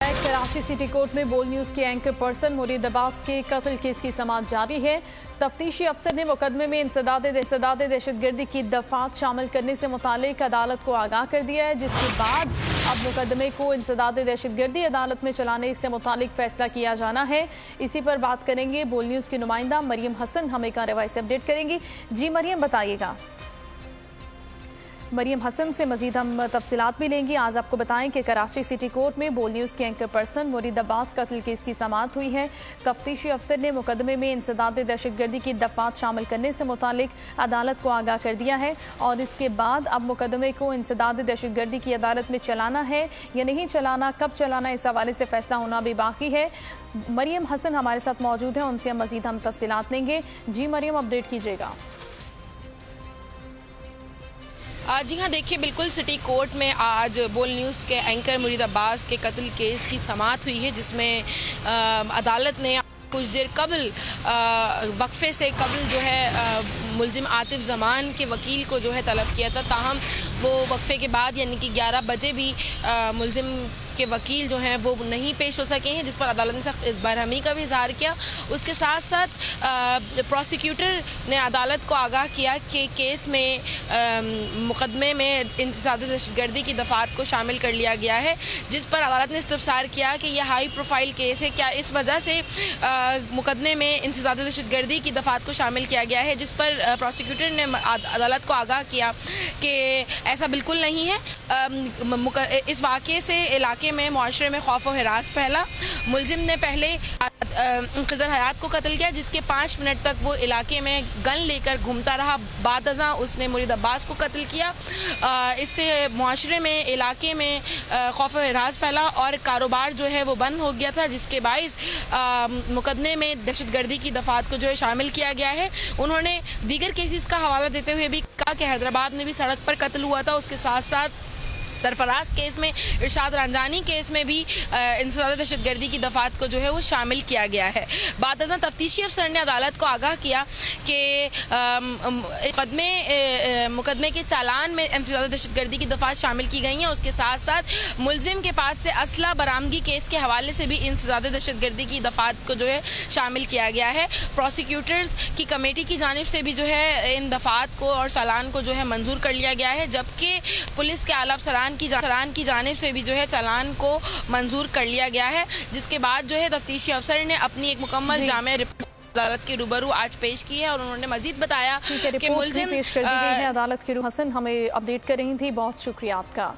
Karachi city court में बोल news के एंकर पर्सन मुरीद अब्बास के कत्ल केस की समाअत जारी है। तफ्तीशी अफसर ने मुकदमे में इंसदाद दहशतगर्दी की दफात शामिल करने से मुतालिक अदालत को आगाह कर दिया है, जिसके बाद अब मुकदमे को इंसदाद दहशतगर्दी अदालत में चलाने से मुतालिक फैसला किया जाना है। इसी पर बात करेंगे बोल न्यूज की नुमाइंदा मरियम हसन, हमें कार्रवाई से अपडेट करेंगी। जी मरियम, बताइएगा। मरियम हसन से मजीद हम तफसीलात भी लेंगी। आज आपको बताएं कि कराची सिटी कोर्ट में बोल न्यूज़ के एंकर पर्सन मुरीद अब्बास कत्ल केस की समाअत हुई है। तफ्तीशी अफसर ने मुकदमे में इंसदाद दहशतगर्दी की दफात शामिल करने से मुतालिक अदालत को आगाह कर दिया है और इसके बाद अब मुकदमे को इंसदाद दहशतगर्दी की अदालत में चलाना है या नहीं चलाना, कब चलाना, इस हवाले से फैसला होना भी बाकी है। मरियम हसन हमारे साथ मौजूद हैं, उनसे मजीद हम तफसीलात लेंगे। जी मरियम, अपडेट कीजिएगा। जी हाँ, देखिए बिल्कुल सिटी कोर्ट में आज बोल न्यूज़ के एंकर मुरीद अब्बास के कत्ल केस की समाअत हुई है, जिसमें अदालत ने कुछ देर कबल वक्फे से कबल जो है मुलजिम आतिफ जमान के वकील को जो है तलब किया था। ताहम वो वक्फे के बाद यानी कि 11 बजे भी मुलजिम के वकील जो हैं वो नहीं पेश हो सके हैं, जिस पर अदालत ने सख्त बरहमी का भी इजहार किया। उसके साथ साथ प्रोसिक्यूटर ने अदालत को आगाह किया कि केस में मुकदमे में इंसदाद दहशतगर्दी की दफात को शामिल कर लिया गया है, जिस पर अदालत ने इस्तफसार किया कि यह हाई प्रोफाइल केस है, क्या इस वजह से मुकदमे में इंसदाद दहशतगर्दी की दफात को शामिल किया गया है, जिस पर प्रोसिक्यूटर ने अदालत को आगाह किया कि ऐसा बिल्कुल नहीं है। इस वाक़े से इलाके में मुआशरे में खौफ और हिरास फैला। मुलजिम ने पहले खिज़र हयात को कत्ल किया, जिसके 5 मिनट तक वो इलाके में गन लेकर घूमता रहा। बाद अज़ां उसने मुरीद अब्बास को कत्ल किया। इससे मुआशरे में इलाके में खौफ और हिरास फैला और कारोबार जो है वो बंद हो गया था, जिसके बाइस मुकदमे में दहशतगर्दी की दफात को जो है शामिल किया गया है। उन्होंने दीगर केसेस का हवाला देते हुए भी कहा कि हैदराबाद में भी सड़क पर कत्ल हुआ था। उसके साथ साथ सरफराज केस में, इरशाद रंजानी केस में भी इंसदाद दहशतगर्दी की दफात को जो है वो शामिल किया गया है। बाद अज़ां तफ्तीशी अफसर ने अदालत को आगाह किया कि मुकदमे के चालान में इंसदाद दहशतगर्दी की दफात शामिल की गई हैं। उसके साथ साथ मुलजिम के पास से असला बरामदगी केस के हवाले से भी इंसदाद दहशतगर्दी की दफात को जो है शामिल किया गया है। प्रोसिक्यूटर्स की कमेटी की जानिब से भी जो है इन दफात को और चालान को जो है मंजूर कर लिया गया है, जबकि पुलिस के आला अफसरान की जानिब से भी जो है चालान को मंजूर कर लिया गया है। जिसके बाद जो है तफ्तीशी अफसर ने अपनी एक मुकम्मल जामे रिपोर्ट अदालत के रूबरू आज पेश की है और उन्होंने मजीद बताया कि मुलजिम पेश कर दी गई है। अदालत की हसन हमें अपडेट कर रही थी, बहुत शुक्रिया आपका।